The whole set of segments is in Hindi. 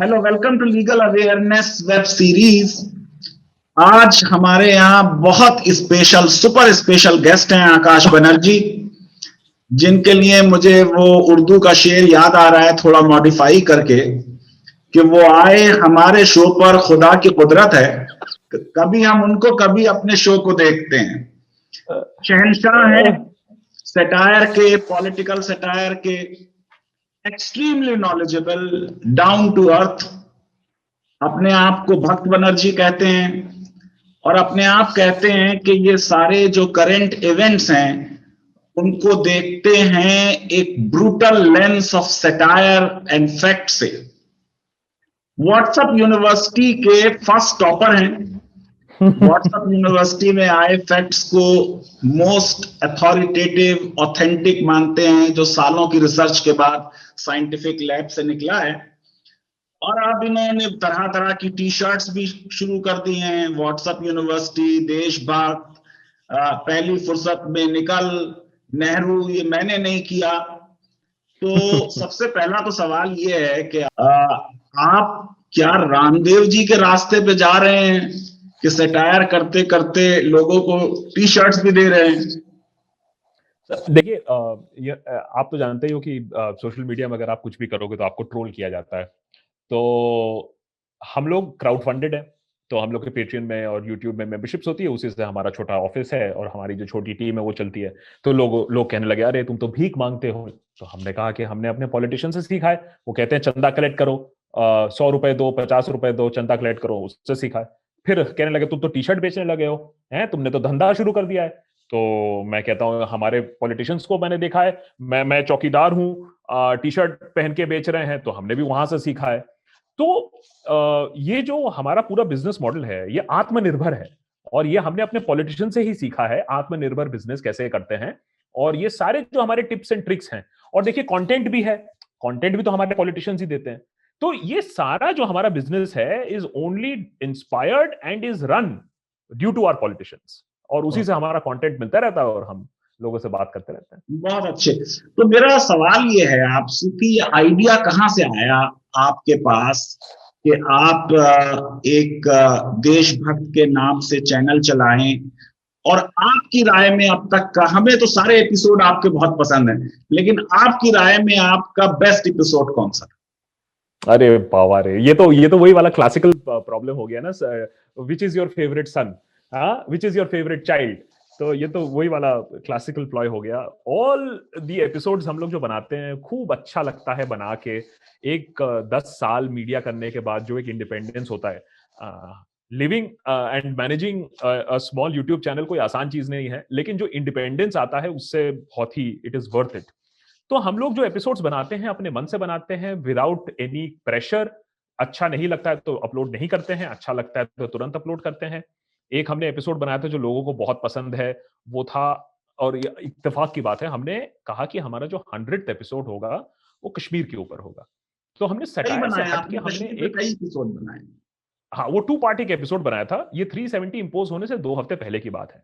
Hello, welcome to legal awareness web series. आज हमारे यहाँ बहुत स्पेशल, सुपर स्पेशल गेस्ट हैं आकाश बनर्जी, जिनके लिए मुझे वो उर्दू का शेर याद आ रहा है थोड़ा मॉडिफाई करके कि वो आए हमारे शो पर, खुदा की कुदरत है। कभी हम उनको, कभी अपने शो को देखते हैं। शहंशाह हैं सटायर के, पॉलिटिकल सटायर के, extremely knowledgeable, down to earth. अपने आप को भक्त बनर्जी कहते हैं और अपने आप कहते हैं कि ये सारे जो करंट इवेंट्स हैं उनको देखते हैं एक brutal lens of satire and fact से। व्हाट्सएप यूनिवर्सिटी के फर्स्ट टॉपर हैं। व्हाट्सएप यूनिवर्सिटी में आए फैक्ट्स को मोस्ट अथॉरिटेटिव, ऑथेंटिक मानते हैं, जो सालों की रिसर्च के बाद साइंटिफिक लैब से निकला है। और अब इन्होंने तरह तरह की टी शर्ट्स भी शुरू कर दी हैं। व्हाट्सएप यूनिवर्सिटी, देशभक्त, पहली फुर्सत में निकल, नेहरू, ये मैंने नहीं किया। तो सबसे पहला तो सवाल ये है कि आप क्या रामदेव जी के रास्ते पे जा रहे हैं कि सटायर करते करते लोगों को टी शर्ट्स भी दे रहे हैं? देखिए, आप तो जानते ही हो कि सोशल मीडिया में अगर आप कुछ भी करोगे तो आपको ट्रोल किया जाता है। तो हम लोग क्राउड फंडेड है, तो हम लोग के पेट्रियन में और यूट्यूब में मेंबरशिप्स होती है, उसी से हमारा छोटा ऑफिस है और हमारी जो छोटी टीम है वो चलती है। तो लोग कहने लगे, अरे तुम तो भीख मांगते हो। तो हमने कहा कि हमने अपने पॉलिटिशियन से सीखा है। वो कहते हैं चंदा कलेक्ट करो, 100 रुपए दो, 50 रुपए दो, चंदा कलेक्ट करो, उससे सीखा है। फिर कहने लगे तुम तो टी शर्ट बेचने लगे हो, हैं तुमने तो धंधा शुरू कर दिया है। तो मैं कहता हूँ हमारे पॉलिटिशियंस को मैंने देखा है, मैं चौकीदार हूँ, टी शर्ट पहन के बेच रहे हैं, तो हमने भी वहां से सीखा है। तो ये जो हमारा पूरा बिजनेस मॉडल है ये आत्मनिर्भर है, और ये हमने अपने पॉलिटिशियन से ही सीखा है आत्मनिर्भर बिजनेस कैसे करते हैं। और ये सारे जो हमारे टिप्स एंड ट्रिक्स हैं, और देखिए कंटेंट भी है, कंटेंट भी तो हमारे पॉलिटिशियंस ही देते हैं। तो ये सारा जो हमारा बिजनेस है is only inspired and is run due to our politicians, और उसी से हमारा कंटेंट मिलता रहता है और हम लोगों से बात करते रहते हैं। बहुत अच्छे। तो मेरा सवाल ये है आपसे कि ये आइडिया कहाँ से आया आपके पास कि आप एक देशभक्त के नाम से चैनल चलाएं? और आपकी राय में अब तक का, हमें तो सारे एपिसोड आपके बहुत पसंद हैं, लेकिन आपकी राय में आपका बेस्ट एपिसोड कौन सा? अरे बाबा रे, ये तो वही वाला क्लासिकल प्रॉब्लम हो गया ना, विच इज योर फेवरेट सन, हाँ, which is your favourite child. तो ये तो वही वाला क्लासिकल प्लॉय हो गया। ऑल दी एपिसोड्स हम लोग जो बनाते हैं खूब अच्छा लगता है बना के। एक 10 साल मीडिया करने के बाद जो एक इंडिपेंडेंस होता है, living and managing a small YouTube channel कोई आसान चीज नहीं है, लेकिन जो इंडिपेंडेंस आता है उससे बहुत ही इट इज वर्थ इट। तो हम लोग जो एपिसोड्स बनाते हैं अपने मन से बनाते हैं, विदाउट एनी प्रेशर। अच्छा नहीं लगता है तो अपलोड नहीं करते हैं, अच्छा लगता है तो तुरंत अपलोड करते हैं। एक हमने एपिसोड बनाया था जो लोगों को बहुत पसंद है, वो था, और ये इत्तेफाक की बात है, हमने कहा कि हमारा जो 100th एपिसोड होगा वो कश्मीर के ऊपर होगा। तो हमने कई सटायर से बनाए हट के आपने, हमने कश्मीर पे एक, कई एपिसोड बनाए। हाँ, वो 2 पार्ट एक एपिसोड बनाया था। ये 370 इंपोज होने से 2 हफ्ते पहले की बात है।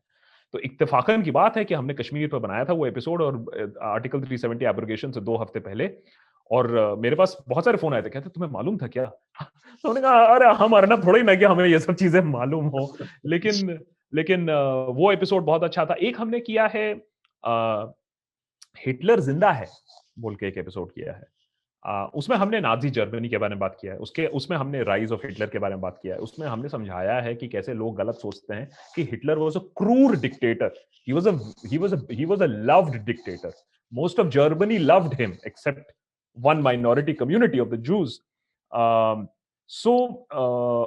तो इत्तेफाकन की बात है कि हमने कश्मीर पर बनाया था वो एपिसोड, और आर्टिकल 370 एब्रोगेशन से 2 हफ्ते पहले। और मेरे पास बहुत सारे फोन आए थे, कहते तुम्हें मालूम था क्या? तो उन्होंने कहा अरे हम अर्नब थोड़ा ही ना कि हमें ये सब चीजें मालूम हो। लेकिन वो एपिसोड बहुत अच्छा था। एक हमने किया है, हिटलर जिंदा है बोल के एक एपिसोड किया है। उसमें हमने नाजी जर्मनी के बारे में बात किया है, उसके उसमें हमने राइज ऑफ हिटलर के बारे में बात किया है। उसमें हमने समझाया है कि कैसे लोग गलत सोचते हैं कि Hitler was a cruel dictator. He was a loved dictator. Most of Germany loved him except one minority community of the Jews. So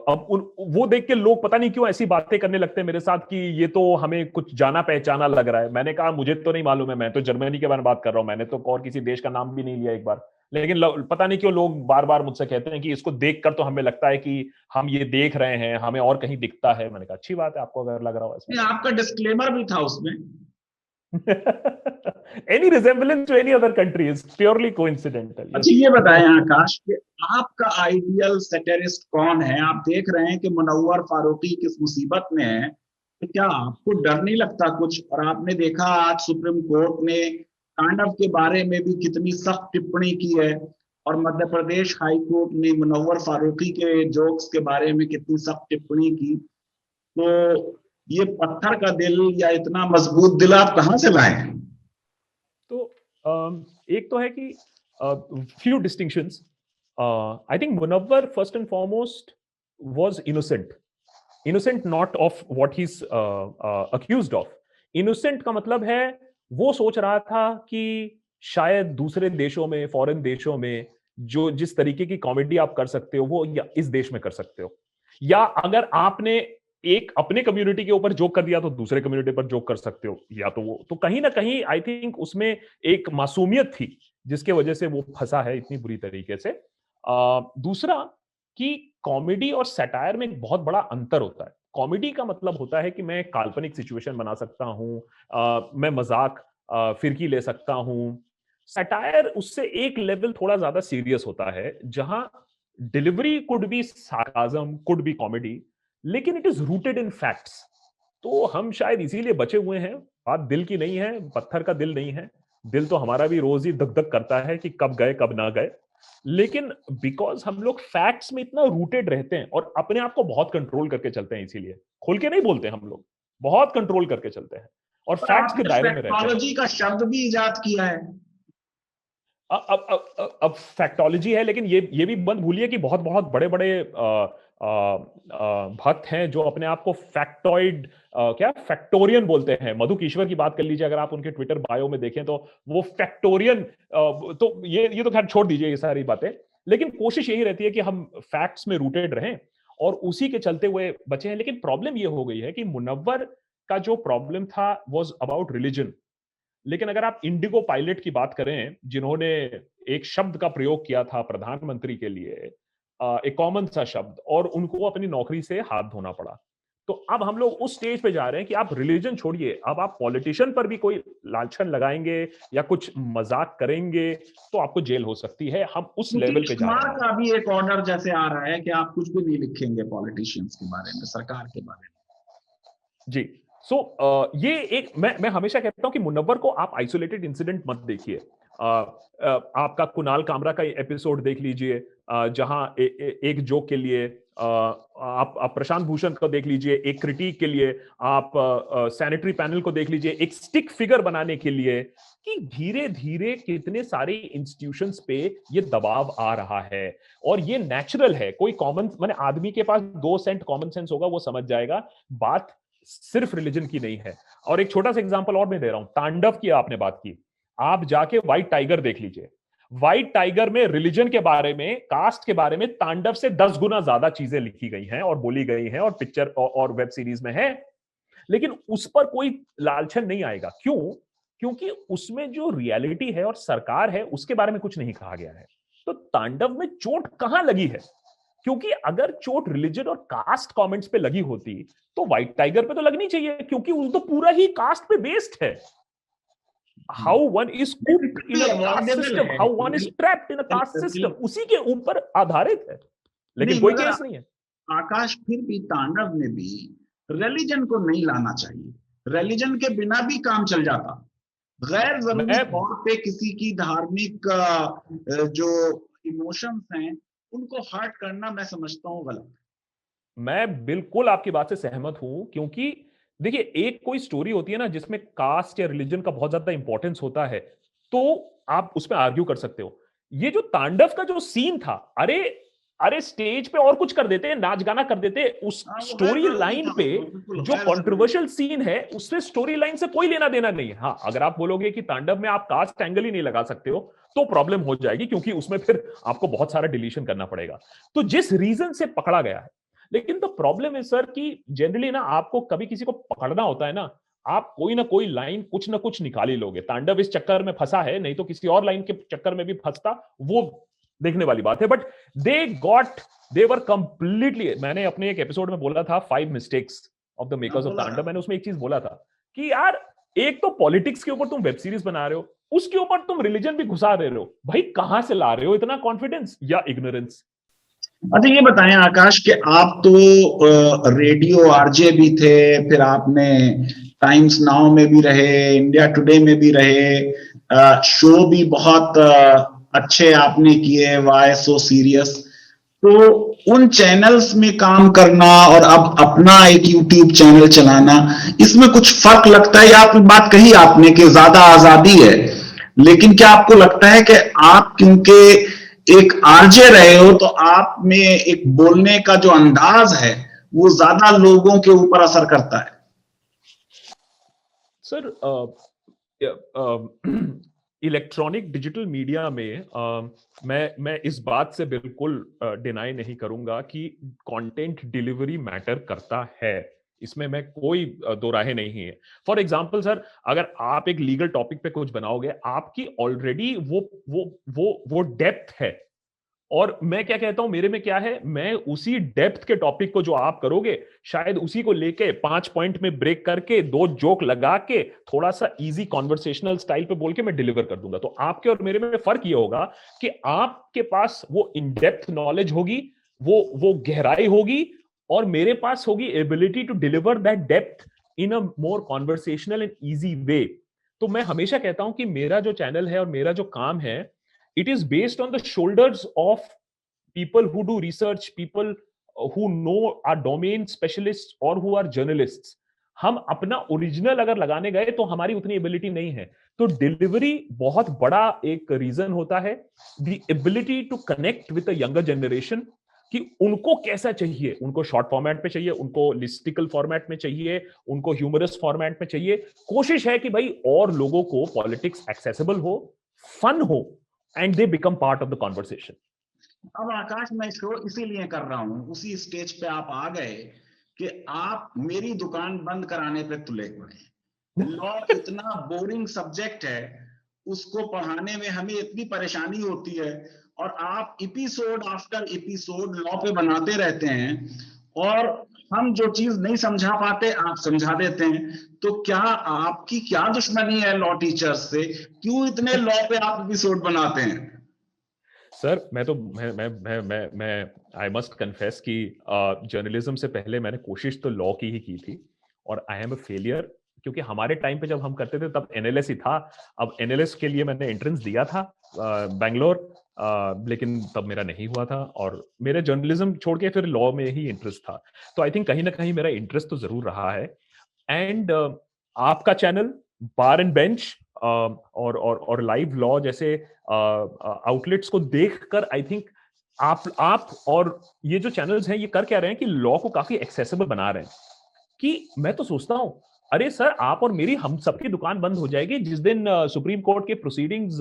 अब वो देख के लोग पता नहीं क्यों ऐसी बातें करने लगते हैं मेरे साथ कि ये तो हमें कुछ जाना पहचाना लग रहा है। मैंने कहा मुझे तो नहीं मालूम है, मैं तो जर्मनी के बारे में बात कर रहा हूं, मैंने तो और किसी देश का नाम भी नहीं लिया एक बार। लेकिन पता नहीं क्यों लोग बार बार मुझसे कहते हैं कि इसको देखकर तो हमें लगता है कि हम ये देख रहे हैं, हमें और कहीं दिखता है। मैंने कहा अच्छी बात है आपको अगर लग रहा हो ऐसा। नहीं, आपका डिस्क्लेमर भी था उसमें। Any resemblance to any other country is purely coincidental. Yes. अच्छा, ये बताएं आकाश कि आपका आइडियल सेटेरिस्ट कौन है? आप देख रहे हैं कि मुनव्वर फारूकी किस मुसीबत में है, तो क्या आपको डर नहीं लगता कुछ? और आपने देखा आज सुप्रीम कोर्ट ने तांडव के बारे में भी कितनी सख्त टिप्पणी की है, और मध्य प्रदेश हाई कोर्ट ने मुनव्वर फारूकी के जोक्स के बारे में कितनी सख्त टिप्पणी की। तो ये पत्थर का दिल या इतना मजबूत दिल आप कहां से लाए? तो एक तो है कि few distinctions. I think Munawwar first and foremost was innocent. Innocent not of what he's accused of. Innocent का मतलब है वो सोच रहा था कि शायद दूसरे देशों में, फॉरेन देशों में जो जिस तरीके की कॉमेडी आप कर सकते हो वो या इस देश में कर सकते हो, या अगर आपने एक अपने कम्युनिटी के ऊपर जोक कर दिया तो दूसरे कम्युनिटी पर जोक कर सकते हो, या तो वो तो कहीं ना कहीं आई थिंक उसमें एक मासूमियत थी जिसके वजह से वो फंसा है इतनी बुरी तरीके से। दूसरा कि कॉमेडी और सैटायर में एक बहुत बड़ा अंतर होता है। कॉमेडी का मतलब होता है कि मैं काल्पनिक सिचुएशन बना सकता हूं, मैं मजाक फिरकी ले सकता हूं। सैटायर उससे एक लेवल थोड़ा ज्यादा सीरियस होता है, जहां delivery could be sarcasm, could be comedy, लेकिन it is rooted in facts. तो हम शायद इसीलिए बचे हुए हैं। बात दिल की नहीं है, पत्थर का दिल नहीं है। दिल तो हमारा भी रोज ही धक धक करता है कि कब गए कब ना गए, लेकिन बिकॉज हम लोग फैक्ट्स में इतना रूटेड रहते हैं और अपने आप को बहुत कंट्रोल करके चलते हैं, इसीलिए खोल के नहीं बोलते, हम लोग बहुत कंट्रोल करके चलते हैं और फैक्ट्स के दायरे में रहते हैं। फैक्टोलॉजी का शब्द भी इजाद किया है। अब फैक्टोलॉजी है, लेकिन ये भी मत भूलिए कि बहुत बहुत बड़े बड़े भक्त हैं जो अपने आप को फैक्टॉइड क्या फैक्टोरियन बोलते हैं। मधु कीश्वर की बात कर लीजिए, अगर आप उनके ट्विटर बायो में देखें तो वो फैक्टोरियन। तो ये तो खैर छोड़ दीजिए ये सारी बातें, लेकिन कोशिश यही रहती है कि हम फैक्ट्स में रूटेड रहें और उसी के चलते हुए बचे हैं। लेकिन प्रॉब्लम ये हो गई है कि मुनव्वर का जो प्रॉब्लम था वाज अबाउट रिलीजन। लेकिन अगर आप इंडिगो पायलट की बात करें, जिन्होंने एक शब्द का प्रयोग किया था प्रधानमंत्री के लिए, एक कॉमन सा शब्द, और उनको अपनी नौकरी से हाथ धोना पड़ा, तो अब हम लोग उस स्टेज पे जा रहे हैं कि आप रिलीजन छोड़िए, अब आप पॉलिटिशियन पर भी कोई लांछन लगाएंगे या कुछ मजाक करेंगे तो आपको जेल हो सकती है। हम उस लेवल पे जा रहे हैं। का भी एक ऑर्डर जैसे आ रहा है कि आप कुछ भी नहीं लिखेंगे पॉलिटिशियंस के बारे में, सरकार के बारे में। जी। सो ये एक मैं हमेशा कहता हूं कि मुनव्वर को आप आइसोलेटेड इंसिडेंट मत देखिए। आपका कुणाल कामरा का एपिसोड देख लीजिए, जहां एक जोक के लिए आप प्रशांत भूषण को देख लीजिए, एक क्रिटिक के लिए आप सैनिटरी पैनल को देख लीजिए, एक स्टिक फिगर बनाने के लिए, कि धीरे धीरे कितने सारे इंस्टीट्यूशंस पे ये दबाव आ रहा है। और ये नेचुरल है। कोई कॉमन माने आदमी के पास 2 सेंट कॉमन सेंस होगा, वो समझ जाएगा बात सिर्फ रिलीजन की नहीं है। और एक छोटा सा एग्जांपल और मैं दे रहा हूं, तांडव की आपने बात की, आप जाके व्हाइट टाइगर देख लीजिए। व्हाइट टाइगर में रिलीजन के बारे में, कास्ट के बारे में तांडव से 10 गुना ज्यादा चीजें लिखी गई हैं और बोली गई हैं और पिक्चर और वेब सीरीज में है, लेकिन उस पर कोई लालछन नहीं आएगा। क्यों? क्योंकि उसमें जो रियलिटी है और सरकार है उसके बारे में कुछ नहीं कहा गया है। तो तांडव में चोट कहां लगी है? क्योंकि अगर चोट रिलीजन और कास्ट कमेंट्स पे लगी होती तो व्हाइट टाइगर पे तो लगनी चाहिए, क्योंकि उस तो पूरा ही कास्ट पे बेस्ड है। How one is cooped in a caste system, how one is trapped in a caste system, उसी के ऊपर आधारित है। लेकिन कोई केस नहीं है। आकाश, फिर भी तांडव में भी रिलीजन को नहीं लाना चाहिए। रिलीजन के बिना भी काम चल जाता। गैर जरूरी तौर पे किसी की धार्मिक जो इमोशंस हैं उनको हर्ट करना मैं समझता हूं गलत। मैं बिल्कुल आपकी बात से सहमत हूं, क्योंकि देखिए एक कोई स्टोरी होती है ना जिसमें कास्ट या रिलीजन का बहुत ज्यादा इंपॉर्टेंस होता है, तो आप उसमें आर्ग्यू कर सकते हो। ये जो तांडव का जो सीन था, अरे स्टेज पे और कुछ कर देते, नाच गाना कर देते, उस स्टोरी लाइन पे जो कंट्रोवर्शियल सीन है उससे स्टोरी लाइन से कोई लेना देना नहीं है। हाँ, अगर आप बोलोगे कि तांडव में आप कास्ट एंगल ही नहीं लगा सकते हो तो प्रॉब्लम हो जाएगी, क्योंकि उसमें फिर आपको बहुत सारा डिलीशन करना पड़ेगा। तो जिस रीजन से पकड़ा गया है, लेकिन तो प्रॉब्लम है सर कि जनरली ना आपको कभी किसी को पकड़ना होता है ना, आप कोई ना कोई लाइन कुछ ना कुछ निकाल ही लोगे। तांडव इस चक्कर में फंसा है, नहीं तो किसी और लाइन के चक्कर में भी फंसता, वो देखने वाली बात है। बट दे वर कंप्लीटली, मैंने अपने एक एपिसोड में बोला था 5 mistakes of the makers of तांडव। मैंने उसमें एक चीज बोला था कि यार एक तो पॉलिटिक्स के ऊपर तुम वेब सीरीज बना रहे हो, उसके ऊपर तुम रिलीजन भी घुसा दे रहे हो। भाई कहां से ला रहे हो इतना कॉन्फिडेंस या इग्नोरेंस? अच्छा ये बताएं आकाश कि आप तो रेडियो आरजे भी थे, फिर आपने टाइम्स नाउ में भी रहे, इंडिया टुडे में भी रहे, शो भी बहुत अच्छे आपने किए, वाई सो सीरियस। तो उन चैनल्स में काम करना और अब अपना एक यूट्यूब चैनल चलाना, इसमें कुछ फर्क लगता है? या आपकी बात कही आपने कि ज्यादा आजादी है, लेकिन क्या आपको लगता है कि आप क्योंकि एक आरजे रहे हो तो आप में एक बोलने का जो अंदाज है वो ज्यादा लोगों के ऊपर असर करता है? सर इलेक्ट्रॉनिक डिजिटल मीडिया में मैं इस बात से बिल्कुल डिनाई नहीं करूंगा कि कंटेंट डिलीवरी मैटर करता है, इसमें मैं कोई दो राहें नहीं है। फॉर एग्जांपल सर, अगर आप एक लीगल टॉपिक पे कुछ बनाओगे, आपकी ऑलरेडी वो डेप्थ है, और मैं क्या कहता हूं, मेरे में क्या है, मैं उसी डेप्थ के टॉपिक को जो आप करोगे, शायद उसी को लेके 5 पॉइंट में ब्रेक करके 2 जोक लगा के थोड़ा सा इजी कॉन्वर्सेशनल स्टाइल पे बोल के मैं डिलीवर कर दूंगा। तो आपके और मेरे में फर्क ये होगा कि आपके पास वो इन डेप्थ नॉलेज होगी, वो गहराई होगी, और मेरे पास होगी ability to deliver that depth in a more conversational and easy way. तो मैं हमेशा कहता हूं कि मेरा जो चैनल है और मेरा जो काम है, it is based on the shoulders of people who do research, people who know are domain specialists or who are journalists. हम अपना ओरिजिनल अगर लगाने गए तो हमारी उतनी एबिलिटी नहीं है। तो डिलीवरी बहुत बड़ा एक रीजन होता है, the ability to connect with the younger generation, कि उनको कैसा चाहिए, उनको शॉर्ट फॉर्मेट में चाहिए, उनको लिस्टिकल फॉर्मेट में चाहिए, उनको ह्यूमरस फॉर्मेट में चाहिए। कोशिश है कि भाई और लोगों को पॉलिटिक्स एक्सेसिबल हो, फन हो, and they become part of the conversation. अब आकाश, मैं शो इसीलिए कर रहा हूं, उसी स्टेज पे आप आ गए कि आप मेरी दुकान बंद कराने पे तुले पड़े। लॉ इतना बोरिंग सब्जेक्ट है, उसको पढ़ाने में हमें इतनी परेशानी होती है, और आप एपिसोड आफ्टर एपिसोड लॉ पे बनाते रहते हैं, और हम जो चीज नहीं समझा पाते आप समझा देते हैं। तो क्या आपकी क्या दुश्मनी है लॉ टीचर्स से? क्यों इतने लॉ पे आप एपिसोड बनाते हैं? सर मैं आई मस्ट कन्फेस कि जर्नलिज्म से पहले मैंने कोशिश तो लॉ की ही की थी, और आई एम अ फेलियर, क्योंकि हमारे टाइम पे जब हम करते थे तब एनएलएस ही था। अब एनएलएस के लिए मैंने एंट्रेंस दिया था बैंगलोर, लेकिन तब मेरा नहीं हुआ था, और मेरे जर्नलिज्म छोड़ के फिर लॉ में ही इंटरेस्ट था। तो आई थिंक कहीं ना कहीं मेरा इंटरेस्ट तो जरूर रहा है। एंड आपका चैनल, बार एंड बेंच और लाइव लॉ जैसे आउटलेट्स को देखकर आई थिंक आप और ये जो चैनल्स हैं ये कर क्या रहे हैं कि लॉ को काफी एक्सेसिबल बना रहे हैं। कि मैं तो सोचता हूं, अरे सर, आप और मेरी, हम सबकी दुकान बंद हो जाएगी जिस दिन सुप्रीम कोर्ट के प्रोसीडिंग्स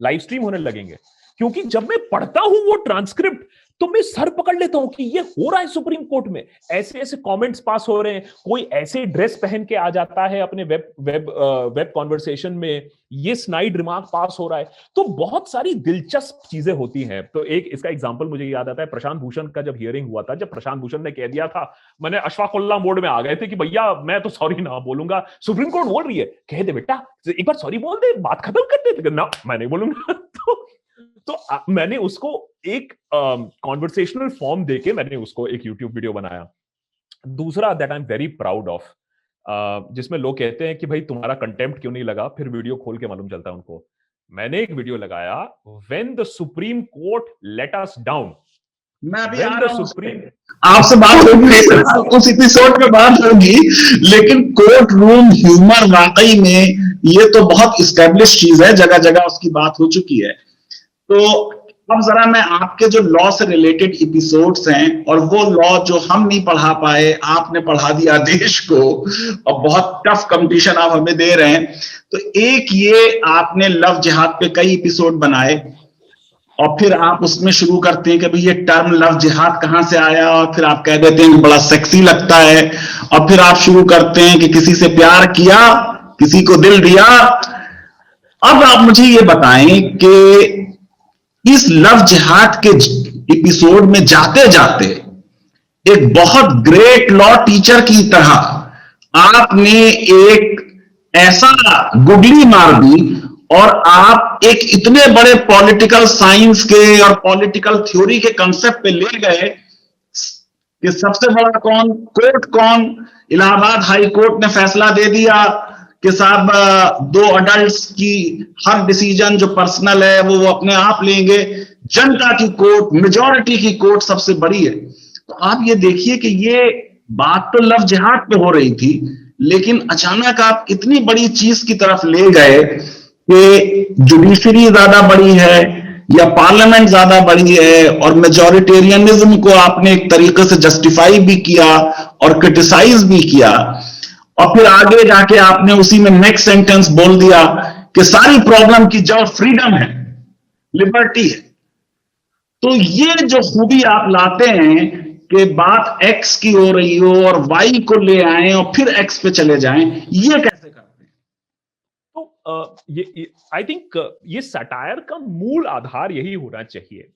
लाइव स्ट्रीम होने लगेंगे। क्योंकि जब मैं पढ़ता हूं वो ट्रांसक्रिप्ट, तो मैं सर पकड़ लेता हूं कि ये हो रहा है सुप्रीम कोर्ट में, ऐसे ऐसे कमेंट्स पास हो रहे हैं, कोई ऐसे ड्रेस पहन के आ जाता है अपने वेब कॉन्वर्सेशन में, ये स्नाइड रिमार्क पास हो रहा है। तो बहुत सारी दिलचस्प चीजें होती हैं। तो एक इसका एग्जांपल मुझे याद आता है, प्रशांत भूषण का जब हियरिंग हुआ था, जब प्रशांत भूषण ने कह दिया था, मैंने अशफाकुल्ला मोड में आ गए थे कि भैया मैं तो सॉरी ना बोलूंगा, सुप्रीम कोर्ट बोल रही है, कह दे बेटा एक बार सॉरी बोल दे, बात खत्म कर दे। ना, मैं नहीं बोलूंगा। तो मैंने उसको एक कॉन्वर्सेशनल फॉर्म देके मैंने उसको एक यूट्यूब वीडियो बनाया। दूसरा that I am very proud of, जिसमें लोग कहते हैं कि भाई तुम्हारा कंटेम्प्ट क्यों नहीं लगा, फिर वीडियो खोल के मालूम चलता है उनको। मैंने एक वीडियो लगाया, when the supreme court let us down. मैं अभी आ रहा हूं, आपसे बात होगी, उस एपिसोड में बात होगी, लेकिन कोर्ट रूम ह्यूमर वाकई में ये तो बहुत इस्टेब्लिश चीज है, जगह जगह उसकी बात हो चुकी है। तो अब जरा मैं आपके जो लॉ से रिलेटेड एपिसोड्स हैं, और वो लॉ जो हम नहीं पढ़ा पाए, आपने पढ़ा दिया देश को, और बहुत टफ कंपटीशन आप हमें दे रहे हैं। तो एक ये आपने लव जिहाद पे कई एपिसोड बनाए, और फिर आप उसमें शुरू करते हैं कि भाई ये टर्म लव जिहाद कहां से आया, और फिर आप कह देते हैं कि बड़ा सेक्सी लगता है, और फिर आप शुरू करते हैं कि किसी से प्यार किया, किसी को दिल दिया। अब आप मुझे ये बताएं कि इस लव जिहाद के एपिसोड में जाते जाते एक बहुत ग्रेट लॉ टीचर की तरह आपने एक ऐसा गुगली मार दी, और आप एक इतने बड़े पॉलिटिकल साइंस के और पॉलिटिकल थ्योरी के कंसेप्ट पे ले गए कि सबसे बड़ा कौन, कोर्ट कौन, इलाहाबाद हाई कोर्ट ने फैसला दे दिया कि साहब दो अडल्ट्स की हर डिसीजन जो पर्सनल है वो अपने आप लेंगे, जनता की कोर्ट, मेजॉरिटी की कोर्ट सबसे बड़ी है। तो आप ये देखिए कि ये बात तो लव जिहाद पे हो रही थी, लेकिन अचानक आप इतनी बड़ी चीज की तरफ ले गए कि जुडिशरी ज्यादा बड़ी है या पार्लियामेंट ज्यादा बड़ी है, और मेजॉरिटेरियनिज्म को आपने एक तरीके से जस्टिफाई भी किया और क्रिटिसाइज भी किया, और फिर आगे जाके आपने उसी में नेक्स्ट सेंटेंस बोल दिया कि सारी प्रॉब्लम की जड़ फ्रीडम है, लिबर्टी है। तो ये जो खूबी आप लाते हैं कि बात एक्स की हो रही हो और वाई को ले आए और फिर एक्स पे चले जाएं, ये कैसे करते हैं? तो ये आई थिंक ये सटायर का मूल आधार यही होना चाहिए।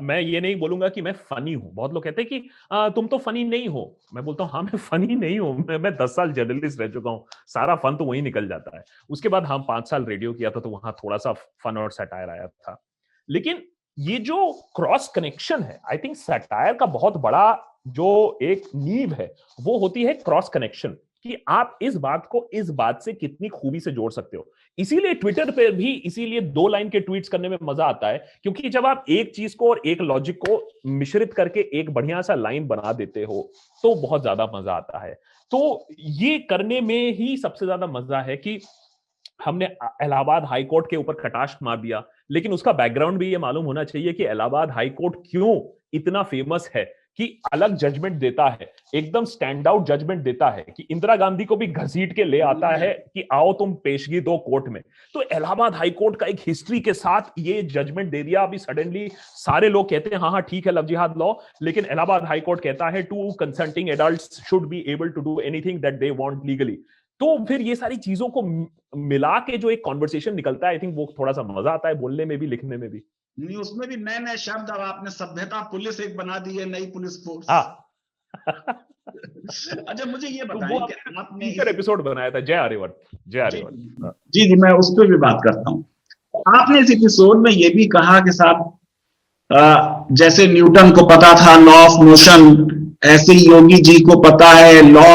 मैं ये नहीं बोलूंगा कि मैं फनी हूं। बहुत लोग कहते हैं कि तुम तो फनी नहीं हो। मैं बोलता हूं हाँ, मैं फनी नहीं हूं। मैं 10 साल जर्नलिस्ट रह चुका हूं, सारा फन तो वही निकल जाता है। उसके बाद हम 5 साल रेडियो किया था, तो वहां थोड़ा सा फन और सटायर आया था। लेकिन ये जो क्रॉस कनेक्शन है, आई थिंक सटायर का बहुत बड़ा जो एक नींव है वो होती है क्रॉस कनेक्शन, कि आप इस बात को इस बात से कितनी खूबी से जोड़ सकते हो। इसीलिए ट्विटर पे भी इसीलिए 2 लाइन के ट्वीट्स करने में मजा आता है, क्योंकि जब आप एक चीज को और एक लॉजिक को मिश्रित करके एक बढ़िया सा लाइन बना देते हो तो बहुत ज्यादा मजा आता है। तो ये करने में ही सबसे ज्यादा मजा है कि हमने इलाहाबाद हाई कोर्ट के ऊपर कटाक्ष मार दिया, लेकिन उसका बैकग्राउंड भी ये मालूम होना चाहिए कि इलाहाबाद हाई कोर्ट क्यों इतना फेमस है, कि अलग जजमेंट देता है, एकदम स्टैंड आउट जजमेंट देता है, कि इंदिरा गांधी को भी घसीट के ले आता है कि आओ तुम पेशगी दो कोर्ट में। तो इलाहाबाद हाई कोर्ट का एक हिस्ट्री के साथ ये जजमेंट दे दिया। अभी सडनली सारे लोग कहते हैं हाँ हाँ ठीक है लव जिहाद लॉ, लेकिन इलाहाबाद हाई कोर्ट कहता है two consenting adults should be able to do anything that they want legally. तो फिर ये सारी चीजों को मिला के जो एक कॉन्वर्सेशन निकलता है, आई थिंक वो थोड़ा सा मजा आता है बोलने में भी, लिखने में भी। नहीं, उसमें भी नए नए शब्द अब आपने सभ्यता पुलिस एक बना दी है, नई पुलिस फोर्स। अच्छा मुझे ये बताएं कि आपने एपिसोड बनाया था जय आर्यवर्त। जय आर्यवर्त जी जी, मैं उस पर भी बात करता हूं। आपने इस एपिसोड में ये भी कहा कि साहब जैसे न्यूटन को पता था लॉ ऑफ मोशन, ऐसे ही योगी जी को पता है लॉ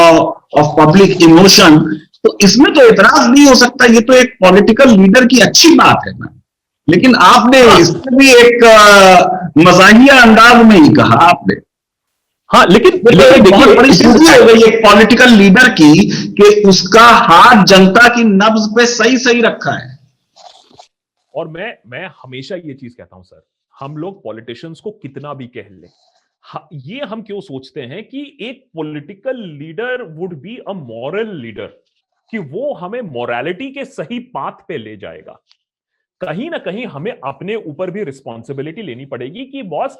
ऑफ पब्लिक इमोशन। तो इसमें तो एतराज नहीं हो सकता, ये तो एक पॉलिटिकल लीडर की अच्छी बात है ना। लेकिन आपने इसको भी एक मजाहिया अंदाज में ही कहा आपने। हाँ, लेकिन बहुत बड़ी खूबी हो गई एक पॉलिटिकल लीडर की कि उसका हाथ जनता की नब्ज पे सही सही रखा है। और मैं हमेशा ये चीज कहता हूं सर, हम लोग पॉलिटिशियंस को कितना भी कह लें, ये हम क्यों सोचते हैं कि एक political leader would be a moral leader, कि वो हमें मोरालिटी के सही पाथ पे ले जाएगा। कहीं ना कहीं हमें अपने ऊपर भी रिस्पॉन्सिबिलिटी लेनी पड़ेगी कि बॉस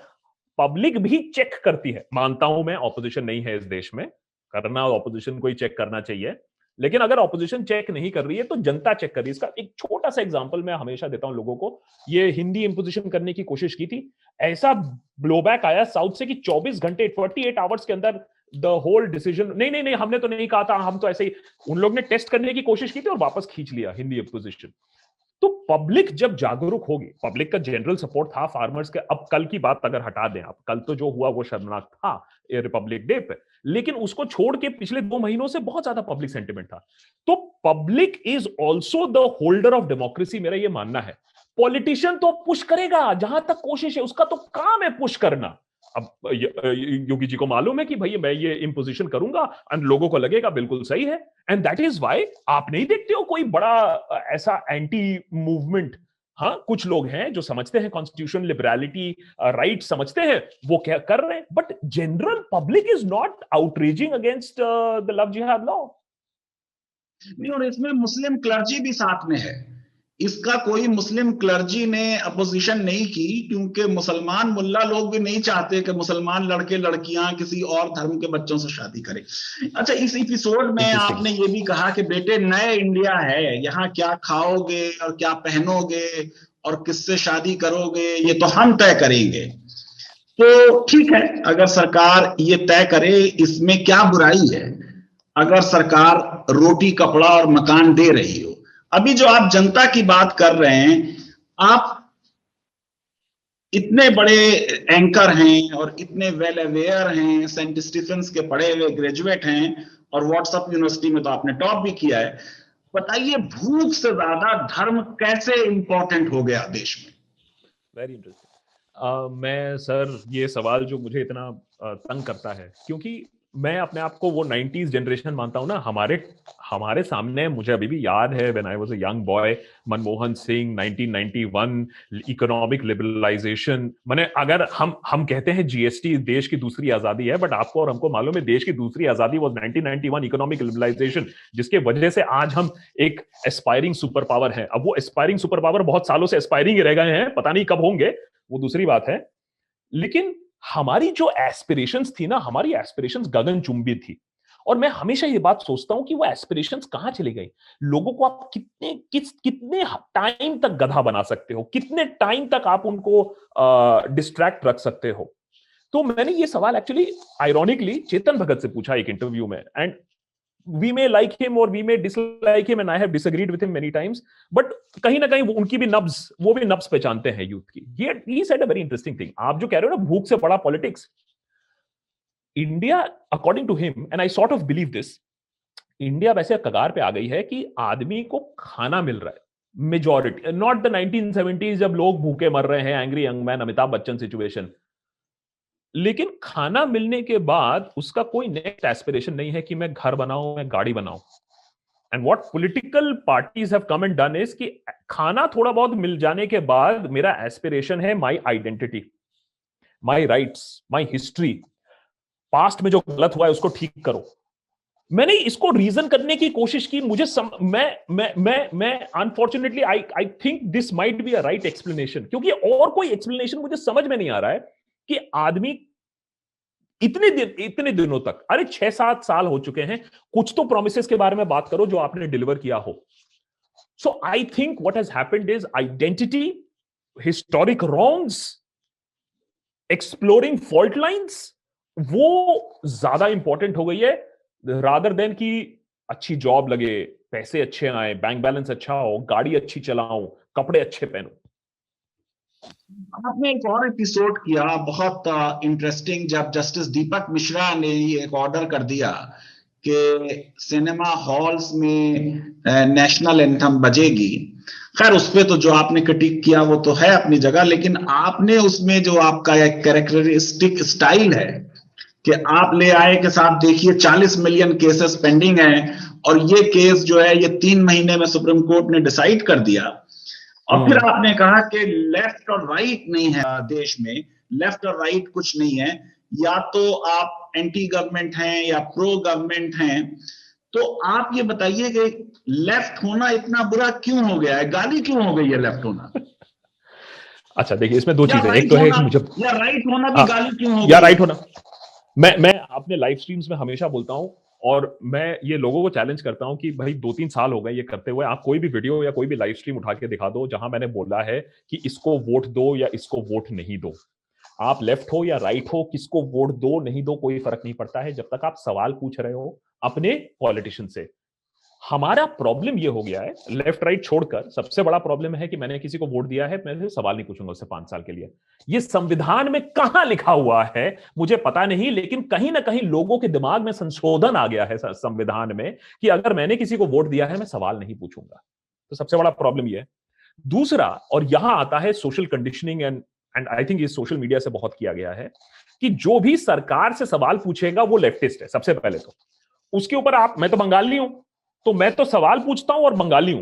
पब्लिक भी चेक करती है। मानता हूं मैं ऑपोजिशन नहीं है इस देश में, करना ऑपोजिशन को ही चेक करना चाहिए, लेकिन अगर ऑपोजिशन चेक नहीं कर रही है तो जनता चेक कर रही है। इसका एक छोटा सा एग्जांपल मैं हमेशा देता हूं लोगों को। ये हिंदी इंपोजिशन करने की कोशिश की थी, ऐसा ब्लोबैक आया साउथ से कि 24 घंटे 48 आवर्स के अंदर द होल डिसीजन, नहीं नहीं नहीं हमने तो नहीं कहा था, हम तो ऐसे ही, उन लोग ने टेस्ट करने की कोशिश की थी और वापस खींच लिया हिंदी इंपोजिशन। तो पब्लिक जब जागरूक होगी, पब्लिक का जनरल सपोर्ट था फार्मर्स के, अब कल की बात अगर हटा दें आप, कल तो जो हुआ वो शर्मनाक था रिपब्लिक डे पे, लेकिन उसको छोड़ के पिछले 2 महीनों से बहुत ज्यादा पब्लिक सेंटिमेंट था। तो public is also the holder of democracy, मेरा ये मानना है। पॉलिटिशियन तो पुश करेगा जहां तक कोशिश है, उसका तो काम है पुश करना। अब योगी जी को मालूम है कि भाई मैं ये इंपोजिशन करूंगा एंड लोगों को लगेगा बिल्कुल सही है, एंड दैट इज व्हाई आप नहीं देखते हो कोई बड़ा ऐसा एंटी मूवमेंट। हाँ, कुछ लोग हैं जो समझते हैं कॉन्स्टिट्यूशन, लिबरलिटी, राइट समझते हैं, वो क्या कर रहे हैं, but general public is not आउटरीजिंग against the love जिहाद लॉ। नहीं, और इसमें मुस्लिम क्लर्जी भी साथ में है। इसका कोई मुस्लिम क्लर्जी ने अपोजिशन नहीं की, क्योंकि मुसलमान मुल्ला लोग भी नहीं चाहते कि मुसलमान लड़के लड़कियां किसी और धर्म के बच्चों से शादी करें। अच्छा, इस एपिसोड में आपने ये भी कहा कि बेटे नए इंडिया है, यहाँ क्या खाओगे और क्या पहनोगे और किससे शादी करोगे ये तो हम तय करेंगे। तो ठीक है, अगर सरकार ये तय करे इसमें क्या बुराई है, अगर सरकार रोटी कपड़ा और मकान दे रही हो। अभी जो आप जनता की बात कर रहे हैं, आप इतने बड़े एंकर हैं और इतने वेल अवेयर हैं, सेंट स्टीफेंस के पढ़े हुए ग्रेजुएट हैं और व्हाट्सएप यूनिवर्सिटी में तो आपने टॉप भी किया है। बताइए भूख से ज्यादा धर्म कैसे इंपॉर्टेंट हो गया देश में? Very interesting. मैं सर, ये सवाल जो मुझे इतना तंग करता है, क्योंकि मैं अपने आप को वो 90s जनरेशन मानता हूं ना। हमारे हमारे सामने, मुझे अभी भी याद है, when I was a young boy, Manmohan Singh, 1991, economic liberalisation. माने अगर हम कहते हैं जीएसटी देश की दूसरी आजादी है, बट आपको और हमको मालूम है देश की दूसरी आजादी वो 1991 इकोनॉमिक लिबरलाइजेशन, जिसके वजह से आज हम एक एस्पायरिंग सुपर पावर है। अब वो एस्पायरिंग सुपर पावर बहुत सालों से एस्पायरिंग ही रह गए हैं, पता नहीं कब होंगे, वो दूसरी बात है। लेकिन हमारी जो एस्पिरेशंस थी ना, हमारी एस्पिरेशंस गगनचुंबी थी। और मैं हमेशा ये बात सोचता हूं कि वो एस्पिरेशंस कहां चली गई। लोगों को आप कितने टाइम तक गधा बना सकते हो, कितने टाइम तक आप उनको डिस्ट्रैक्ट रख सकते हो। तो मैंने ये सवाल एक्चुअली आयरॉनिकली चेतन भगत से पूछा एक इंटरव्यू में, and we may like him or we may dislike him and I have disagreed with him many times, but कहीं ना कहीं वो उनकी भी नब्ज, वो भी नब्ज पहचानते हैं यूथ की। ये he said a very interesting thing। आप जो कह रहे हो ना, भूख से बड़ा politics, India according to him, and I sort of believe this, India वैसे कगार पे आ गई है कि आदमी को खाना मिल रहा है। मेजॉरिटी, नॉट द 1970s जब लोग भूखे मर रहे हैं, angry young man, Amitabh Bachchan situation. लेकिन खाना मिलने के बाद उसका कोई नेक्स्ट एस्पिरेशन नहीं है कि मैं घर बनाऊं, मैं गाड़ी बनाऊं। And what political parties have come and done is कि खाना थोड़ा बहुत मिल जाने के बाद मेरा एस्पिरेशन है my identity, my rights, my history. Past में जो गलत हुआ है उसको ठीक करो। मैंने इसको रीजन करने की कोशिश की। मैं unfortunately I think this might be a right explanation, क्योंकि और कोई एक्सप्लेनेशन मुझे समझ में नहीं आ रहा है कि आदमी इतने दिनों तक, अरे 6-7 साल हो चुके हैं, कुछ तो प्रोमिसेस के बारे में बात करो जो आपने डिलीवर किया हो। So I think what has happened is identity, historic wrongs, exploring fault lines, वो ज्यादा इंपॉर्टेंट हो गई है, रादर देन कि अच्छी जॉब लगे, पैसे अच्छे आए, बैंक बैलेंस अच्छा हो, गाड़ी अच्छी चलाऊं, कपड़े अच्छे पहनूं। आपने एक और एपिसोड किया बहुत इंटरेस्टिंग, जब जस्टिस दीपक मिश्रा ने एक ऑर्डर कर दिया कि सिनेमा हॉल्स में नेशनल एंथम बजेगी। खैर उस पे तो जो आपने क्रिटिक किया वो तो है अपनी जगह, लेकिन आपने उसमें जो आपका एक कैरेक्टरिस्टिक स्टाइल है कि आप ले आए कि साहब देखिए 40 मिलियन केसेस पेंडिंग हैं और ये केस जो है ये 3 महीने में सुप्रीम कोर्ट ने डिसाइड कर दिया। और फिर आपने कहा कि लेफ्ट और राइट नहीं है देश में, लेफ्ट और राइट कुछ नहीं है, या तो आप एंटी गवर्नमेंट हैं या प्रो गवर्नमेंट हैं। तो आप ये बताइए कि लेफ्ट होना इतना बुरा क्यों हो गया है, गाली क्यों हो गई है लेफ्ट होना? अच्छा देखिए, इसमें दो या चीजें, एक राइट तो है होना, मुझे, या राइट होना भी गाली क्यों हो या गई राइट है? होना, मैं अपने लाइव स्ट्रीम्स में हमेशा बोलता हूं, और मैं ये लोगों को चैलेंज करता हूं कि भाई 2-3 साल हो गए ये करते हुए, आप कोई भी वीडियो या कोई भी लाइव स्ट्रीम उठा के दिखा दो जहां मैंने बोला है कि इसको वोट दो या इसको वोट नहीं दो। आप लेफ्ट हो या राइट हो, किसको वोट दो नहीं दो कोई फर्क नहीं पड़ता है, जब तक आप सवाल पूछ रहे हो अपने पॉलिटिशियन से। हमारा प्रॉब्लम ये हो गया है, लेफ्ट राइट छोड़कर सबसे बड़ा प्रॉब्लम है कि मैंने किसी को वोट दिया है, मैं सवाल नहीं पूछूंगा उससे 5 साल के लिए। ये संविधान में कहां लिखा हुआ है मुझे पता नहीं, लेकिन कहीं ना कहीं लोगों के दिमाग में संशोधन आ गया है संविधान में कि अगर मैंने किसी को वोट दिया है मैं सवाल नहीं पूछूंगा। तो सबसे बड़ा प्रॉब्लम यह है। दूसरा, और यहां आता है social conditioning, and I think ये सोशल मीडिया से बहुत किया गया है कि जो भी सरकार से सवाल पूछेगा वो लेफ्टिस्ट है सबसे पहले तो। उसके ऊपर आप, मैं तो बंगाली हूं, तो मैं तो सवाल पूछता हूं और बंगाली हूं,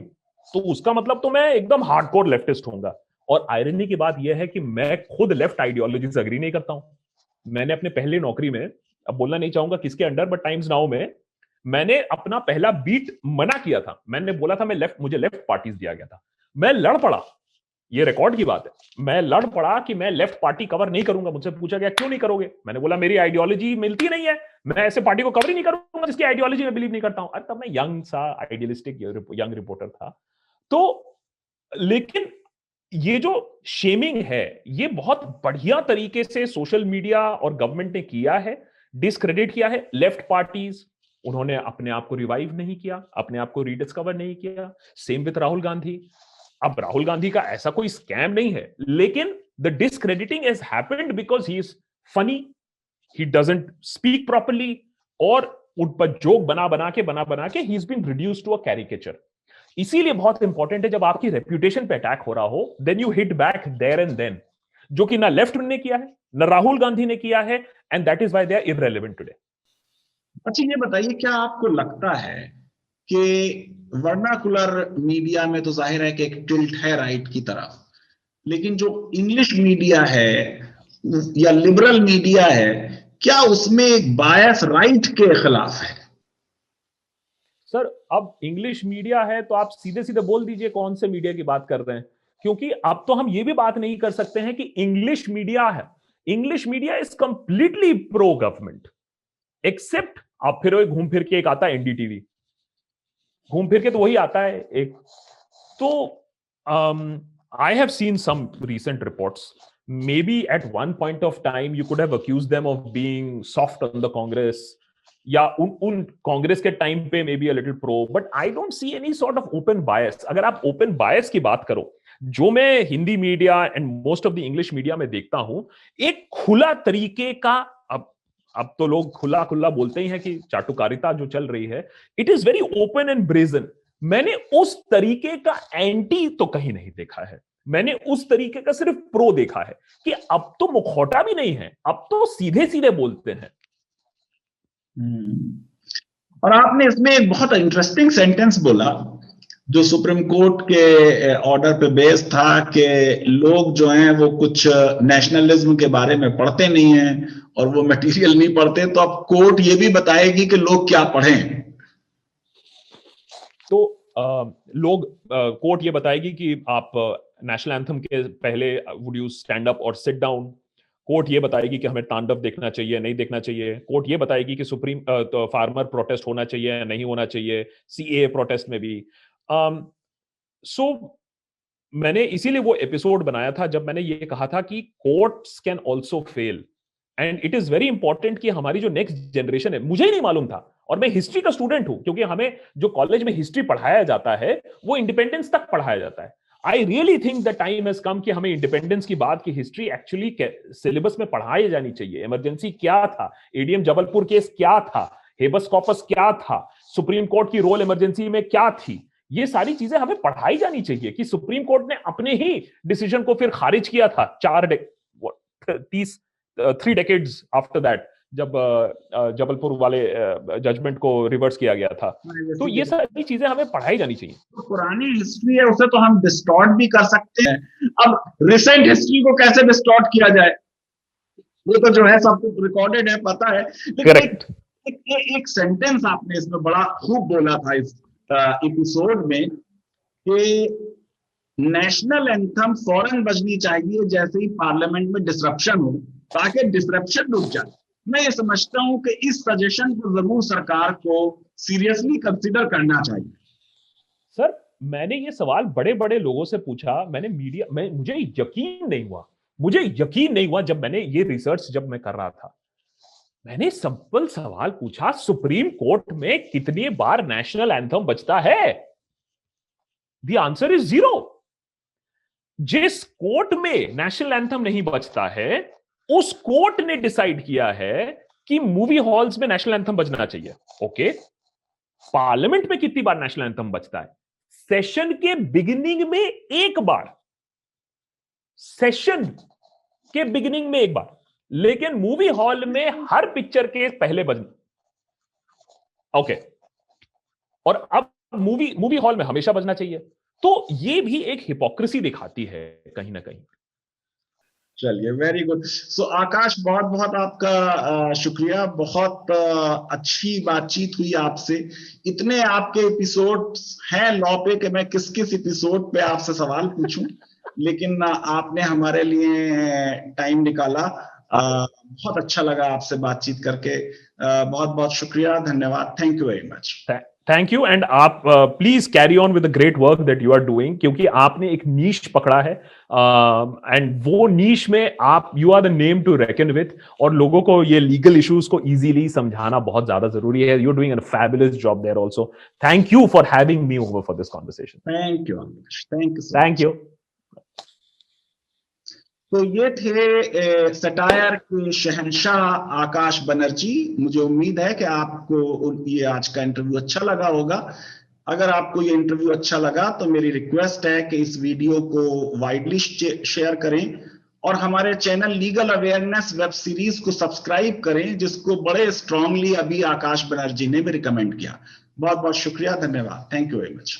तो उसका मतलब तो मैं एकदम हार्डकोर लेफ्टिस्ट होऊंगा। और आयरनी की बात यह है कि मैं खुद लेफ्ट आइडियोलॉजी से अग्री नहीं करता हूं। मैंने अपने पहले नौकरी में, अब बोलना नहीं चाहूंगा किसके अंडर, बट टाइम्स नाउ में मैंने अपना पहला बीट मना किया था। मैंने बोला था मैं लेफ्ट, मुझे लेफ्ट पार्टीज दिया गया था, मैं लड़ पड़ा, ये रिकॉर्ड की बात है, मैं लड़ पड़ा कि मैं लेफ्ट पार्टी कवर नहीं करूंगा। मुझसे पूछा गया क्यों नहीं करोगे, मैंने बोला मेरी आइडियोलॉजी मिलती नहीं है, मैं ऐसे पार्टी को कवर ही नहीं करूंगा जिसकी आइडियोलॉजी में बिलीव नहीं करता हूं। अरे तब मैं यंग सा आइडियलिस्टिक यंग रिपोर्टर था। तो लेकिन ये जो शेमिंग है ये बहुत बढ़िया तरीके से सोशल मीडिया और गवर्नमेंट ने किया है, डिस्क्रेडिट किया है लेफ्ट पार्टीज। उन्होंने अपने आप को रिवाइव नहीं किया, अपने आप को रीडिस्कवर नहीं किया। Same with Rahul Gandhi. अब राहुल गांधी का ऐसा कोई स्कैम नहीं है, लेकिन the discrediting has happened because he is funny, he doesn't speak properly, और उन पर जोक बना बना के he is been reduced to a caricature. इसीलिए बहुत इंपॉर्टेंट है, जब आपकी रेप्यूटेशन पे अटैक हो रहा हो, then you hit back there and then, जो कि ना लेफ्ट ने किया है, ना राहुल गांधी ने किया है, and that is why they are irrelevant today. अच्छा, ये बताइए, क्या आपको लगता है कि वर्नाकुलर मीडिया में तो जाहिर है कि एक टिल्ट है राइट की तरफ, लेकिन जो इंग्लिश मीडिया है या लिबरल मीडिया है, क्या उसमें एक बायस राइट के खिलाफ है? सर, अब इंग्लिश मीडिया है तो आप सीधे सीधे बोल दीजिए कौन से मीडिया की बात कर रहे हैं, क्योंकि अब तो हम ये भी बात नहीं कर सकते हैं कि इंग्लिश मीडिया है, English media is completely pro government, except आप फिर वही घूम फिर के एक आता है एनडीटीवी, घूम फिर के तो वही आता है एक। तो I have seen some recent reports, maybe at one point of time you could have accused them of being soft on the Congress, या उन कांग्रेस के टाइम पे may be a little pro, but I don't see any sort of open bias. अगर आप ओपन बायस की बात करो, जो मैं Hindi media and most of the English media में देखता हूं, एक खुला तरीके का, अब तो लोग खुला खुला बोलते ही हैं कि चाटुकारिता जो चल रही है, it is very open and brazen. मैंने उस तरीके का एंटी तो कहीं नहीं देखा है, मैंने उस तरीके का सिर्फ प्रो देखा है कि अब तो मुखौटा भी नहीं है, अब तो सीधे सीधे बोलते हैं। और आपने इसमें एक बहुत इंटरेस्टिंग सेंटेंस बोला जो सुप्रीम कोर्ट के ऑर्डर पे बेस था कि लोग जो हैं वो कुछ नेशनलिज्म के बारे में पढ़ते नहीं हैं और वो मटेरियल नहीं पढ़ते, तो अब कोर्ट ये भी बताएगी कि लोग क्या पढ़ें। तो कोर्ट ये बताएगी कि आप नेशनल एंथम के पहले वुड यू स्टैंड अप और सिट डाउन, कोर्ट ये बताएगी कि हमें तांडव देखना चाहिए नहीं देखना चाहिए, कोर्ट ये बताएगी कि सुप्रीम तो फार्मर प्रोटेस्ट होना चाहिए नहीं होना चाहिए, सीएए प्रोटेस्ट में भी। सो मैंने इसीलिए वो एपिसोड बनाया था जब मैंने ये कहा था कि courts can also fail, and it is very important कि हमारी जो नेक्स्ट जनरेशन है, मुझे ही नहीं मालूम था, और मैं हिस्ट्री का स्टूडेंट हूं, क्योंकि हमें जो कॉलेज में हिस्ट्री पढ़ाया जाता है वो इंडिपेंडेंस तक पढ़ाया जाता है। I really think the time has come कि हमें इंडिपेंडेंस की बात की हिस्ट्री एक्चुअली सिलेबस में पढ़ाई जानी चाहिए। इमरजेंसी क्या था, एडीएम जबलपुर केस क्या था, हेबस कॉर्पस क्या था, सुप्रीम कोर्ट की रोल इमरजेंसी में क्या थी, ये सारी चीजें हमें पढ़ाई जानी चाहिए कि सुप्रीम कोर्ट ने अपने ही डिसीजन को फिर खारिज किया था 3 डेकेड्स आफ्टर दैट, जब जबलपुर वाले जजमेंट को रिवर्स किया गया था। तो ये सारी चीजें हमें पढ़ाई जानी चाहिए। तो पुरानी हिस्ट्री है उसे तो हम डिस्टॉर्ट भी कर सकते हैं, अब रिसेंट हिस्ट्री को कैसे डिस्टॉर्ट किया जाए, वो तो जो है सब कुछ रिकॉर्डेड है, पता है। लेकिन एक सेंटेंस आपने इसमें बड़ा खूब बोला था इस एपिसोड में कि नेशनल एंथम फौरन बजनी चाहिए जैसे ही पार्लियामेंट में डिसरप्शन हो, ताकि डिसरप्शन रुक जाए। मैं ये समझता हूं कि इस सजेशन को जरूर सरकार को सीरियसली कंसीडर करना चाहिए। सर, मैंने ये सवाल बड़े बड़े लोगों से पूछा, मुझे यकीन नहीं हुआ जब मैंने ये रिसर्च जब मैं कर रहा था, मैंने सिंपल सवाल पूछा, सुप्रीम कोर्ट में कितनी बार नेशनल एंथम बजता है? The answer is 0। जिस कोर्ट में नेशनल एंथम नहीं बजता है, उस कोर्ट ने डिसाइड किया है कि मूवी हॉल्स में नेशनल एंथम बजना चाहिए। ओके, पार्लियामेंट में कितनी बार नेशनल एंथम बजता है? सेशन के बिगिनिंग में एक बार, सेशन के बिगिनिंग में एक बार, लेकिन मूवी हॉल में हर पिक्चर के पहले बजना। ओके, और अब मूवी हॉल में हमेशा बजना चाहिए। तो ये भी एक हिपोक्रेसी दिखाती है कहीं ना कहीं। चलिए, वेरी गुड। सो आकाश, बहुत बहुत आपका शुक्रिया, बहुत अच्छी बातचीत हुई आपसे। इतने आपके एपिसोड्स हैं लॉ पे कि मैं किस किस एपिसोड पे आपसे सवाल पूछूं, लेकिन आपने हमारे लिए टाइम निकाला। बहुत अच्छा लगा आपसे बातचीत करके। बहुत बहुत शुक्रिया, धन्यवाद, thank you very much. Thank you, and आप please carry on with the great work that you are doing, क्योंकि आपने एक नीश पकड़ा है, एंड वो नीश में आप you are the name to reckon with, और लोगों को ये लीगल इश्यूज को इजीली समझाना बहुत ज्यादा जरूरी है। You are doing a fabulous job there also. Thank you for having me over for this conversation. Thank you, thank you. तो ये थे सटायर के शहंशाह आकाश बनर्जी। मुझे उम्मीद है कि आपको ये आज का इंटरव्यू अच्छा लगा होगा। अगर आपको ये इंटरव्यू अच्छा लगा तो मेरी रिक्वेस्ट है कि इस वीडियो को वाइडली शेयर करें और हमारे channel legal awareness web series को सब्सक्राइब करें, जिसको बड़े स्ट्रांगली अभी आकाश बनर्जी ने भी रिकमेंड किया। बहुत बहुत शुक्रिया, धन्यवाद, थैंक यू वेरी मच।